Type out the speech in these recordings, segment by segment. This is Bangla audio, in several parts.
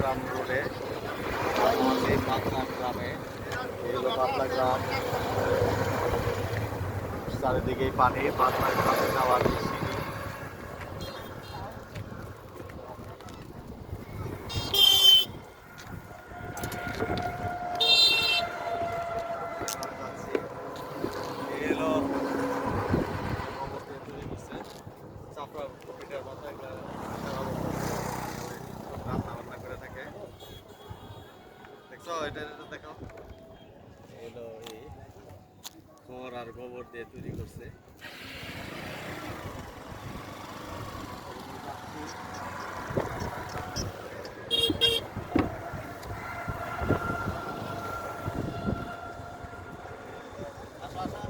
গ্রাম রোডে এই পাতলা গ্রামে এই হলো পাতলা গ্রাম। চারিদিকেই পানি, পাতলা গ্রামে যাওয়ার যে সিঁড়ি। এই হলো গোবর দিয়ে তৈরি করছে চাপড়া পিঠার মতো একটা রান্না বান্না করে থাকে। দেখছো এটা দেখো, এলো এই খড় আর গোবর দিয়ে তৈরি করছে। আসো আসো,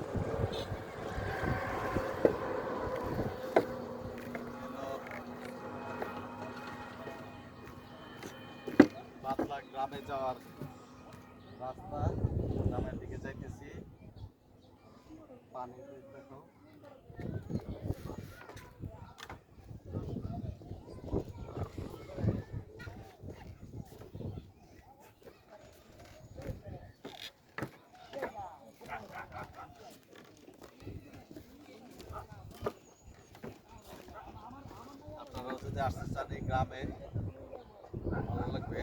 পাতলা গ্রামে যাওয়ার রাস্তা। গ্রামের দিকে যাইতেছি, পানি দেখো। আপনারাও যদি আসতে চান এই গ্রামে, ভালো লাগবে।